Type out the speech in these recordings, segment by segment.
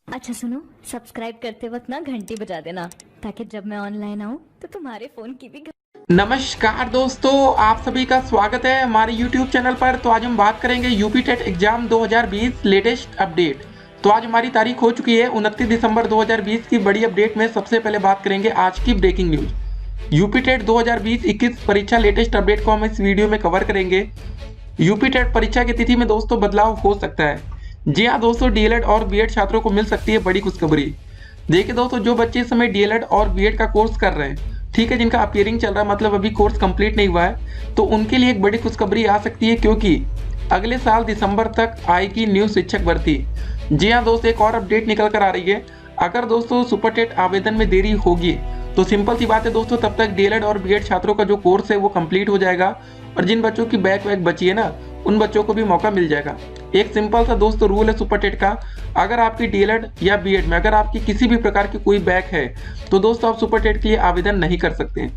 अच्छा सुनो, सब्सक्राइब करते वक्त ना घंटी बजा देना ताकि जब मैं ऑनलाइन आऊँ तो तुम्हारे फोन की भी नमस्कार दोस्तों, आप सभी का स्वागत है हमारे YouTube चैनल पर। तो आज हम बात करेंगे UP TET exam 2020 latest update. तो आज हमारी तारीख हो चुकी है 29 दिसंबर 2020 की बड़ी अपडेट में सबसे पहले बात करेंगे आज की ब्रेकिंग न्यूज। यूपी टेट 2020-21 परीक्षा लेटेस्ट अपडेट को हम इस वीडियो में कवर करेंगे। यूपी टेट परीक्षा की तिथि में दोस्तों बदलाव हो सकता है। जी हाँ दोस्तों, डीएलएड और बीएड छात्रों को मिल सकती है बड़ी खुशखबरी। देखिए दोस्तों, जो बच्चे इस समय डीएलएड और बीएड का कोर्स कर रहे हैं, ठीक है, जिनका अपियरिंग चल रहा है, मतलब अभी कोर्स कंप्लीट नहीं हुआ है, तो उनके लिए एक बड़ी खुशखबरी आ सकती है, क्योंकि अगले साल दिसंबर तक आएगी न्यू शिक्षक भर्ती। जी हाँ दोस्तों, एक और अपडेट निकल कर आ रही है। अगर दोस्तों सुपर टेट आवेदन में देरी होगी तो सिंपल सी बात है दोस्तों, तब तक डीएलएड और बीएड छात्रों का जो कोर्स है वो कंप्लीट हो जाएगा, और जिन बच्चों की बैक वैक बची है ना, उन बच्चों को भी मौका मिल जाएगा। एक सिंपल सा दोस्तों रूल है सुपर टेट का। अगर आपकी डीएलएड या बीएड में अगर आपकी किसी भी प्रकार की कोई बैक है तो दोस्तों आप सुपर टेट के लिए आवेदन नहीं कर सकते।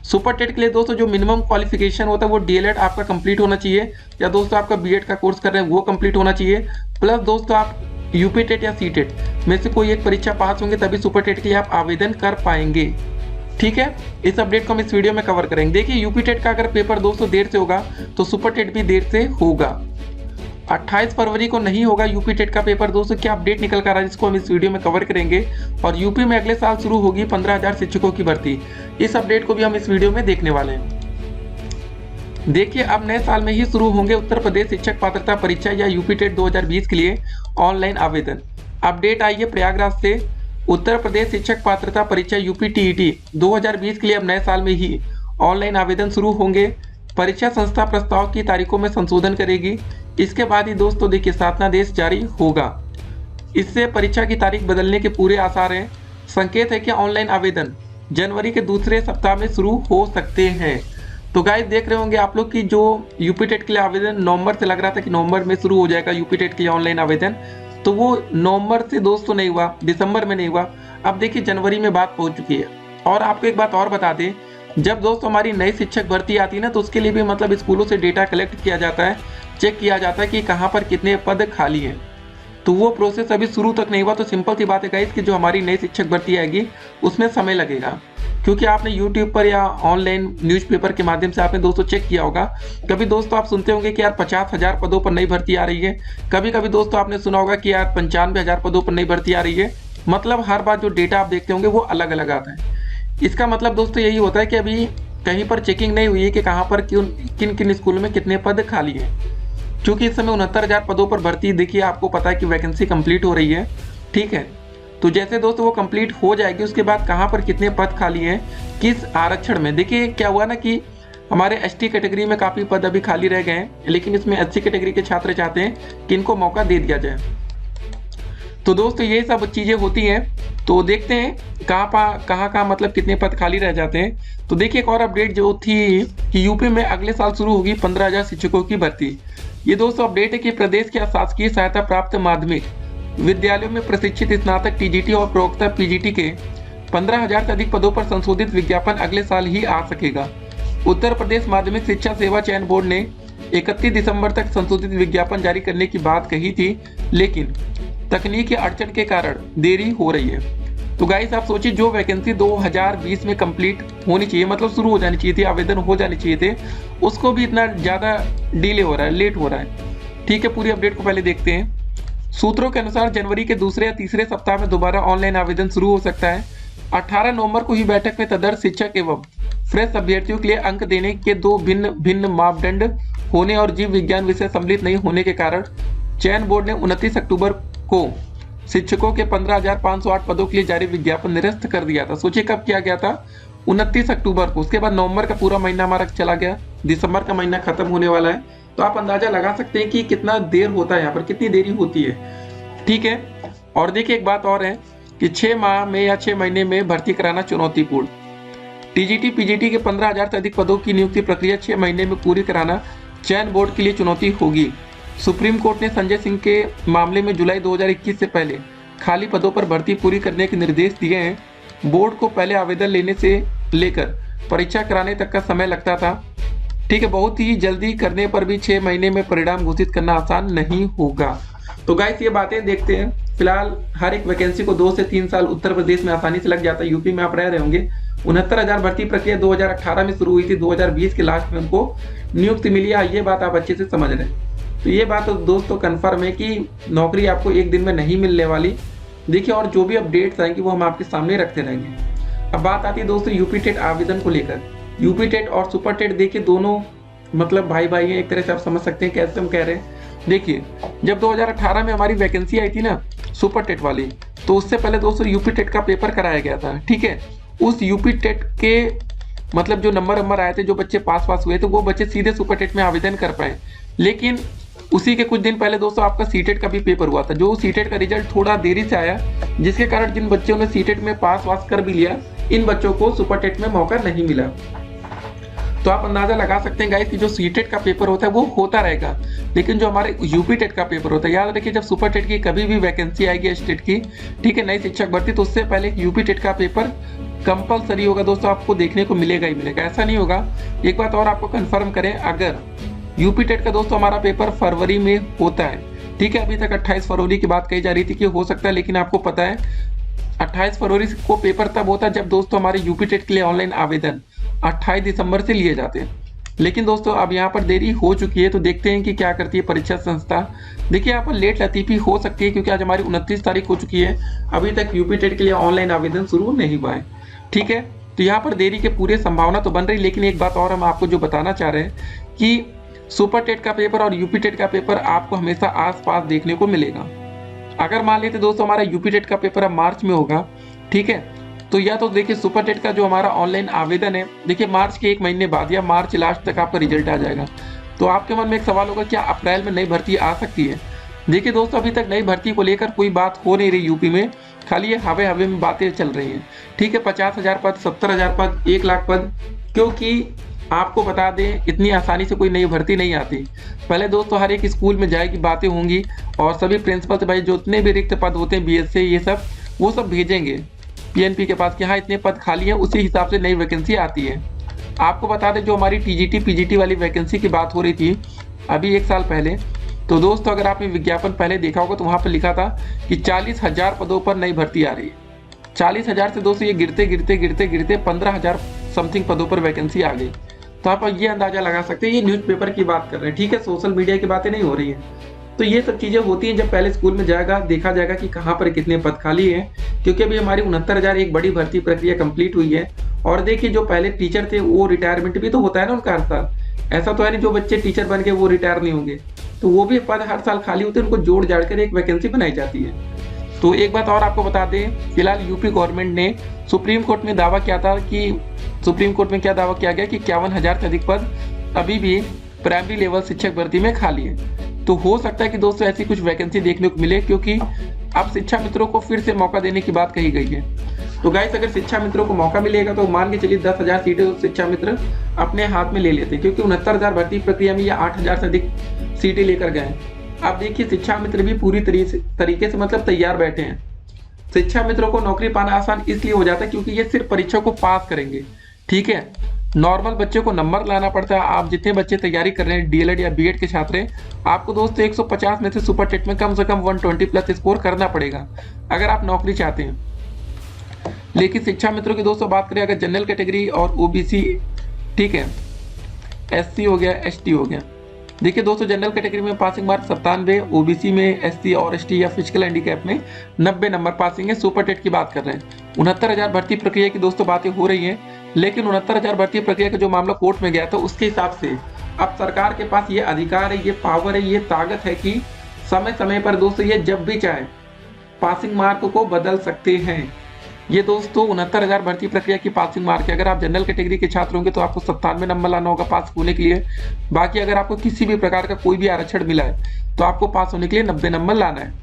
सुपर टेट के लिए दोस्तों जो मिनिमम क्वालिफिकेशन होता है वो डीएलएड आपका कंप्लीट होना चाहिए, या दोस्तों आपका बीएड का कोर्स कर रहे हैं वो कंप्लीट होना चाहिए, प्लस दोस्तों आप यूपी टेट या सी टेट में से कोई एक परीक्षा पास होंगे, तभी सुपर टेट के लिए आप आवेदन कर पाएंगे। ठीक है, इस अपडेट को हम इस वीडियो में कवर करेंगे। देखिए, यूपी टेट का अगर पेपर दोस्तों देर से होगा तो सुपर टेट भी देर से होगा। 28 फरवरी को नहीं होगा यूपी टेट का पेपर दोस्तों। क्या अपडेट निकल कर आ रहा है जिसको हम इस वीडियो में कवर करेंगे। और यूपी में अगले साल शुरू होगी 15,000 शिक्षकों की भर्ती। इस अपडेट को भी हम इस वीडियो में देखने वाले हैं। देखिए, अब नए साल में ही शुरू होंगे उत्तर प्रदेश शिक्षक पात्रता परीक्षा या यूपी टेट 2020 के लिए ऑनलाइन आवेदन। अपडेट आई है प्रयागराज से। उत्तर प्रदेश शिक्षक पात्रता परीक्षा यूपी टीईटी 2020 के लिए अब नए साल में ही ऑनलाइन आवेदन शुरू होंगे। परीक्षा संस्था प्रस्ताव की तारीखों में संशोधन करेगी। इसके बाद ही दोस्तों देखिए शासनादेश जारी होगा। इससे परीक्षा की तारीख बदलने के पूरे आसार हैं। संकेत है कि ऑनलाइन आवेदन जनवरी के दूसरे सप्ताह में शुरू हो सकते हैं। तो गाइस, देख रहे होंगे आप लोग कि जो यूपी टेट के लिए आवेदन नवंबर से लग रहा था कि नवंबर में शुरू हो जाएगा यूपी टेट के लिए ऑनलाइन आवेदन, तो वो नवंबर से दोस्तों नहीं हुआ, दिसंबर में नहीं हुआ। अब देखिए जनवरी में बात पहुंच चुकी है। और आपको एक बात और बता दें, जब दोस्तों हमारी नई शिक्षक भर्ती आती है ना, तो उसके लिए भी मतलब स्कूलों से डेटा कलेक्ट किया जाता है, चेक किया जाता है कि कहाँ पर कितने पद खाली हैं। तो वो प्रोसेस अभी शुरू तक नहीं हुआ। तो सिंपल सी बात है गाइस कि जो हमारी नई शिक्षक भर्ती आएगी उसमें समय लगेगा, क्योंकि आपने यूट्यूब पर या ऑनलाइन न्यूज़पेपर के माध्यम से आपने दोस्तों चेक किया होगा। कभी दोस्तों आप सुनते होंगे कि यार 50,000 पदों पर नई भर्ती आ रही है, कभी कभी दोस्तों आपने सुना होगा कि यार 95,000 पदों पर नई भर्ती आ रही है। मतलब हर बार जो डेटा आप देखते होंगे वो अलग अलग आता है। इसका मतलब दोस्तों यही होता है कि अभी कहीं पर चेकिंग नहीं हुई है कि कहाँ पर किन किन स्कूलों में कितने पद खाली हैं। क्योंकि इस समय 69,000 पदों पर भर्ती, देखिए आपको पता है कि वैकेंसी कंप्लीट हो रही है। ठीक है, तो जैसे दोस्तों वो कंप्लीट हो जाएगी उसके बाद कहाँ पर कितने पद खाली हैं, किस आरक्षण में। देखिए क्या हुआ ना कि हमारे एसटी कैटेगरी में काफ़ी पद अभी खाली रह गए हैं, लेकिन इसमें एससी कैटेगरी के छात्र चाहते हैं कि इनको मौका दे दिया जाए। तो दोस्तों ये सब चीज़ें होती हैं। तो देखते हैं कहाँ मतलब कितने पद खाली रह जाते हैं। तो देखिए एक और अपडेट जो थी कि यूपी में अगले साल शुरू होगी 15,000 शिक्षकों की भर्ती। ये दोस्तों अपडेट है कि प्रदेश के शासकीय सहायता प्राप्त माध्यमिक विद्यालयों में प्रशिक्षित स्नातक टीजीटी और प्रवक्ता पीजीटी के 15,000 से अधिक पदों पर संशोधित विज्ञापन अगले साल ही आ सकेगा। उत्तर प्रदेश माध्यमिक शिक्षा सेवा चयन बोर्ड ने 31 दिसंबर तक संशोधित विज्ञापन जारी करने की बात कही थी, लेकिन तकनीकी अड़चन के कारण देरी हो रही है। तो गाइस आप सोचिए, जो वैकेंसी 2020 में कंप्लीट होनी चाहिए, मतलब शुरू हो जानी चाहिए थी, आवेदन हो जाने चाहिए थे, उसको भी इतना ज़्यादा डिले हो रहा है, लेट हो रहा है। ठीक है, पूरी अपडेट को पहले देखते हैं। सूत्रों के अनुसार जनवरी के दूसरे या तीसरे सप्ताह में दोबारा ऑनलाइन आवेदन शुरू हो सकता है। 18 नवंबर को ही बैठक में तदर्थ शिक्षक एवं फ्रेश अभ्यर्थियों के लिए अंक देने के दो भिन्न भिन्न मापदंड होने और जीव विज्ञान विषय सम्मिलित नहीं होने के कारण चयन बोर्ड ने 29 अक्टूबर को शिक्षकों के 15,508 पदों के लिए जारी विज्ञापन निरस्त कर दिया था। सोचिए कब किया गया था, 29 अक्टूबर को। उसके बाद नवंबर का पूरा महीना हमारा चला गया, दिसंबर का महीना खत्म होने वाला है। तो आप अंदाजा लगा सकते हैं कि कितना देर होता है, यहाँ पर कितनी देरी होती है। ठीक है, और देखिए एक बात और है कि 6 माह में या 6 महीने में भर्ती कराना चुनौतीपूर्ण। टीजीटी पीजीटी के 15,000 से अधिक पदों की नियुक्ति प्रक्रिया 6 महीने में पूरी कराना चयन बोर्ड के लिए चुनौती होगी। सुप्रीम कोर्ट ने संजय सिंह के मामले में जुलाई 2021 से पहले खाली पदों पर भर्ती पूरी करने के निर्देश दिए हैं। बोर्ड को पहले आवेदन लेने से लेकर परीक्षा कराने तक का समय लगता था। ठीक है, बहुत ही जल्दी करने पर भी 6 महीने में परिणाम घोषित करना आसान नहीं होगा। तो गाइस ये बातें देखते हैं, फिलहाल हर एक वैकेंसी को 2 से 3 साल उत्तर प्रदेश में आसानी से लग जाता है। यूपी में आप रह रहे होंगे, 69,000 भर्ती प्रक्रिया 2018 में शुरू हुई थी, 2020 के लास्ट में उनको नियुक्ति मिली है। ये बात आप अच्छे से समझ रहे हैं। तो ये बात तो दोस्तों कन्फर्म है कि नौकरी आपको एक दिन में नहीं मिलने वाली। देखिए, और जो भी अपडेट्स आएंगी वो हम आपके सामने रखते रहेंगे। अब बात आती है दोस्तों यूपी टेट आवेदन को लेकर। यूपी टेट और सुपर टेट देखिए दोनों मतलब भाई भाई हैं, एक तरह से आप समझ सकते हैं कैसे हम कह रहे हैं। देखिए, जब 2018 में हमारी वैकेंसी आई थी ना सुपर टेट वाली, तो उससे पहले दोस्तों यूपी टेट का पेपर कराया गया था। ठीक है, उस यूपी टेट के मतलब जो नंबर आए थे, जो बच्चे पास हुए थे, वो बच्चे सीधे सुपर टेट में आवेदन कर पाए। लेकिन उसी के कुछ दिन पहले दोस्तों आपका सीटेट का भी पेपर हुआ था, जो सीटेट का रिजल्ट थोड़ा देरी से आया, जिसके कारण जिन बच्चों ने सीटेट में पास कर भी लिया, इन बच्चों को सुपर टेट में मौका नहीं मिला। तो आप अंदाजा लगा सकते हैं गाइस कि जो सीटेट का पेपर होता है वो होता रहेगा, लेकिन जो हमारे यूपी टेट का पेपर होता है, याद रखिए जब सुपर टेट की कभी भी वैकेंसी आएगी स्टेट की, ठीक है, नई शिक्षक भर्ती, तो उससे पहले यूपी टेट का पेपर कंपलसरी होगा दोस्तों, आपको देखने को मिलेगा ही मिलेगा, ऐसा नहीं होगा। एक बात और आपको कंफर्म करें, अगर यूपी टेट का दोस्तों हमारा पेपर फरवरी में होता है, ठीक है, अभी तक 28 फरवरी की बात कही जा रही थी कि हो सकता है, लेकिन आपको पता है 28 फरवरी को पेपर तब होता है जब दोस्तों हमारे यूपी टेट के लिए ऑनलाइन आवेदन 28 दिसंबर से लिए जाते हैं। लेकिन दोस्तों अब यहाँ पर देरी हो चुकी है, तो देखते हैं कि क्या करती है परीक्षा संस्था। देखिए, यहाँ पर लेट लतीफी हो सकती है क्योंकि आज हमारी 29 तारीख हो चुकी है, अभी तक यूपी टेट के लिए ऑनलाइन आवेदन शुरू नहीं हुआ है। ठीक है, तो यहाँ पर देरी के पूरे संभावना तो बन रही, लेकिन एक बात और हम आपको जो बताना चाह रहे हैं कि सुपर टेट का पेपर और यूपी टेट का पेपर आपको हमेशा आसपास देखने को मिलेगा। अगर मान लेते दोस्तों हमारा यूपी टेट का पेपर अब मार्च में होगा, ठीक है, तो या तो देखिए सुपर टेट का जो हमारा ऑनलाइन आवेदन है, देखिए मार्च के 1 महीने बाद या मार्च लास्ट तक आपका रिजल्ट आ जाएगा। तो आपके मन में एक सवाल होगा, क्या अप्रैल में नई भर्ती आ सकती है? देखिए दोस्तों, अभी तक नई भर्ती को लेकर कोई बात हो नहीं रही यूपी में, खाली ये हवे में बातें चल रही हैं। ठीक है, 50,000 पद, 70,000 पद, 1 लाख पद, क्योंकि आपको बता दें इतनी आसानी से कोई नई भर्ती नहीं आती। पहले दोस्तों हर एक स्कूल में जाएगी, बातें होंगी, और सभी प्रिंसिपल से भाई जो इतने भी रिक्त पद होते हैं बीएससी ये सब, वो सब भेजेंगे पीएनपी के पास कि हाँ इतने पद खाली हैं, उसी हिसाब से नई वैकेंसी आती है। आपको बता दें जो हमारी टीजीटी पीजीटी वाली वैकेंसी की बात हो रही थी अभी 1 साल पहले, तो दोस्तों अगर आपने विज्ञापन पहले देखा होगा तो वहाँ पर लिखा था कि 40,000 पदों पर नई भर्ती आ रही है। 40,000 से दोस्तों ये गिरते 15,000 समथिंग पदों पर वैकेंसी आ गई। तो आप ये अंदाजा लगा सकते हैं, ये न्यूज़पेपर की बात कर रहे हैं, ठीक है, सोशल मीडिया की बातें नहीं हो रही है। तो ये सब चीज़ें होती हैं जब पहले स्कूल में जाएगा, देखा जाएगा कि कहाँ पर कितने पद खाली हैं, क्योंकि अभी हमारी 69,000 एक बड़ी भर्ती प्रक्रिया कंप्लीट हुई है। और देखिए जो पहले टीचर थे वो रिटायरमेंट भी तो होता है ना उनका हर साल, ऐसा तो है नहीं जो बच्चे टीचर बन के वो रिटायर नहीं होंगे, तो वो भी पद हर साल खाली होते हैं, उनको जोड़ जाड़ कर एक वैकेंसी बनाई जाती है। तो एक बात और आपको बता दें, फिलहाल यूपी गवर्नमेंट ने सुप्रीम कोर्ट में दावा किया था कि सुप्रीम कोर्ट में क्या दावा किया गया कि 51,000 से अधिक पद अभी भी प्राइमरी लेवल शिक्षक भर्ती में खाली है। तो हो सकता है कि दोस्तों ऐसी कुछ वैकेंसी देखने को मिले, क्योंकि अब शिक्षा मित्रों को फिर से मौका देने की बात कही गई है। तो गाइस अगर शिक्षा मित्रों को मौका मिलेगा तो मान के चलिए 10,000 सीटें शिक्षा मित्र अपने हाथ में ले लेते हैं, क्योंकि 69,000 भर्ती प्रक्रिया में ये 8,000 से अधिक सीटें लेकर गए। अब देखिए शिक्षा मित्र भी पूरी तरीके से मतलब तैयार बैठे हैं। शिक्षा मित्रों को नौकरी पाना आसान इसलिए हो जाता है क्योंकि ये सिर्फ परीक्षा को पास करेंगे, ठीक है, नॉर्मल बच्चे को नंबर लाना पड़ता है। आप जितने बच्चे तैयारी कर रहे हैं डीएलएड या बीएड के छात्र हैं, आपको दोस्तों 150 में से सुपर टेट में कम से कम 120 प्लस स्कोर करना पड़ेगा अगर आप नौकरी चाहते हैं। लेकिन शिक्षा मित्रों की दोस्तों बात करें, अगर जनरल कैटेगरी और ओबीसी, ठीक है, एससी हो गया, एसटी हो गया। देखिए दोस्तों जनरल कैटेगरी में पासिंग मार्क 97, ओबीसी में एससी और एसटी या फिजिकल हैंडीकैप में 90 नंबर पासिंग है। सुपर टेट की बात कर रहे हैं। 69,000 भर्ती प्रक्रिया की दोस्तों बातें हो रही हैं, लेकिन 69,000 भर्ती प्रक्रिया का जो मामला कोर्ट में गया था उसके हिसाब से अब सरकार के पास ये अधिकार है, ये पावर है, ये ताकत है कि समय समय पर दोस्तों ये जब भी चाहे पासिंग मार्क को बदल सकते हैं। ये दोस्तों 69,000 भर्ती प्रक्रिया की पासिंग मार्क है। अगर आप जनरल कैटेगरी के छात्र होंगे तो आपको 97 नंबर लाना होगा पास होने के लिए। बाकी अगर आपको किसी भी प्रकार का कोई भी आरक्षण मिला है तो आपको पास होने के लिए 90 नंबर लाना है।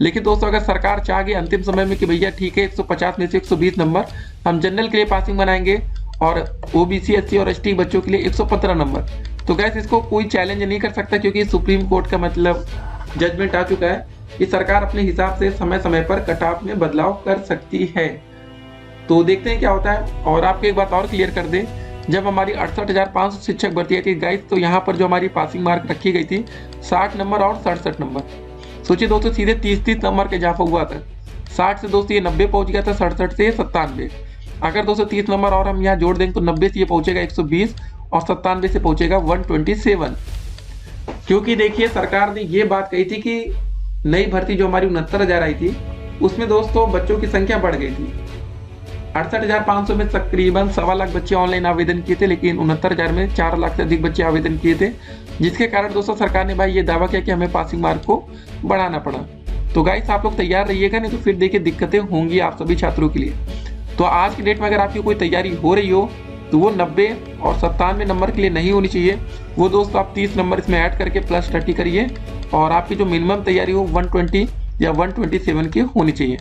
लेकिन दोस्तों अगर सरकार चाह गई अंतिम समय में कि भैया ठीक है 150 में से 120 नंबर हम जनरल के लिए पासिंग बनाएंगे और ओबीसी, एससी और एसटी बच्चों के लिए 115 नंबर, तो गैस इसको कोई चैलेंज नहीं कर सकता, क्योंकि सुप्रीम कोर्ट का मतलब जजमेंट आ चुका है कि सरकार अपने हिसाब से समय समय पर कट ऑफ में बदलाव कर सकती है। तो देखते हैं क्या होता है। और आपको एक बात और क्लियर कर दें, जब हमारी 68,500 शिक्षक भर्ती आई थी गाइस, तो यहाँ पर जो हमारी पासिंग मार्क रखी गई थी 60 नंबर और 67 नंबर। सोचिए दोस्तों सीधे 30 नंबर का इजाफा हुआ था। 60 से दोस्तों ये 90 पहुंच गया था, 67 से 97। अगर दोस्तों 30 नंबर और हम यहाँ जोड़ देंगे तो 90 से ये पहुंचेगा 120 और 97 से पहुंचेगा 127। क्योंकि देखिए सरकार ने ये बात कही थी कि नई भर्ती जो हमारी 69,000 आई थी उसमें दोस्तों बच्चों की संख्या बढ़ गई थी। 68,500 में तकरीबन 1.25 लाख बच्चे ऑनलाइन आवेदन किए थे, लेकिन 69,000 में 4 लाख से अधिक बच्चे आवेदन किए थे, जिसके कारण दोस्तों सरकार ने भाई ये दावा किया कि हमें पासिंग मार्क को बढ़ाना पड़ा। तो गाइस आप लोग तैयार रहिएगा, नहीं तो फिर देखिए दिक्कतें होंगी आप सभी छात्रों के लिए। तो आज की डेट में अगर आपकी कोई तैयारी हो रही हो तो वो 90 और 97 नंबर के लिए नहीं होनी चाहिए। वो दोस्तों आप 30 नंबर इसमें ऐड करके +30 करिए और आपकी जो मिनिमम तैयारी हो 120 या 127 की होनी चाहिए।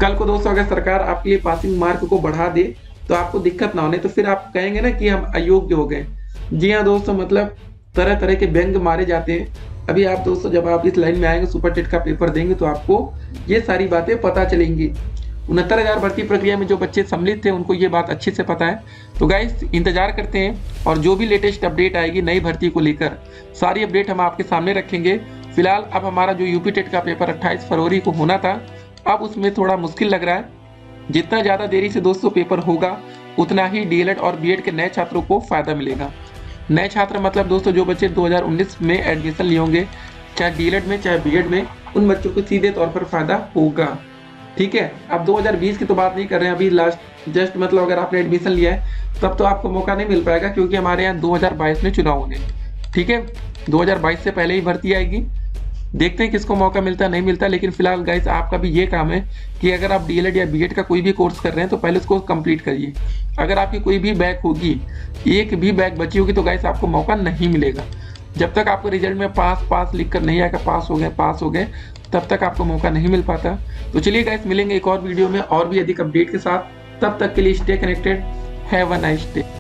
कल को दोस्तों अगर सरकार आपके लिए पासिंग मार्क को बढ़ा दे तो आपको दिक्कत ना होने, तो फिर आप कहेंगे ना कि हम अयोग्य हो गए। जी हाँ दोस्तों, मतलब तरह तरह के व्यंग मारे जाते हैं। अभी आप दोस्तों जब आप इस लाइन में आएंगे, सुपर टेट का पेपर देंगे तो आपको ये सारी बातें पता चलेंगी। 69,000 भर्ती प्रक्रिया में जो बच्चे सम्मिलित थे उनको ये बात अच्छे से पता है। तो गाइस इंतजार करते हैं और जो भी लेटेस्ट अपडेट आएगी नई भर्ती को लेकर सारी अपडेट हम आपके सामने रखेंगे। फिलहाल अब हमारा जो यूपी टेट का पेपर 28 फरवरी को होना था, अब उसमें थोड़ा मुश्किल लग रहा है। जितना ज़्यादा देरी से दोस्तों पेपर होगा उतना ही डीएलएड और बीएड के नए छात्रों को फायदा मिलेगा। नए छात्र मतलब दोस्तों जो बच्चे 2019 में एडमिशन लिए होंगे, चाहे डीएलएड में चाहे बीएड में, उन बच्चों को सीधे तौर पर फायदा होगा। ठीक है, अब 2020 की तो बात नहीं कर रहे हैं, अभी लास्ट जस्ट मतलब अगर आपने एडमिशन लिया है तब तो आपको मौका नहीं मिल पाएगा, क्योंकि हमारे यहाँ 2022 में चुनाव होंगे। ठीक है, 2022 से पहले ही भर्ती आएगी। देखते हैं किसको मौका मिलता नहीं मिलता। लेकिन फिलहाल गाइस आपका भी ये काम है कि अगर आप डीएलएड या बीएड का कोई भी कोर्स कर रहे हैं तो पहले उसको कंप्लीट करिए। अगर आपकी कोई भी बैक होगी, एक भी बैक बची होगी, तो गाइस आपको मौका नहीं मिलेगा। जब तक आपको रिजल्ट में पास लिख कर नहीं आएगा, पास हो गए, तब तक आपको मौका नहीं मिल पाता। तो चलिए गाइस मिलेंगे एक और वीडियो में और भी अधिक अपडेट के साथ। तब तक के लिए stay connected, have a nice day.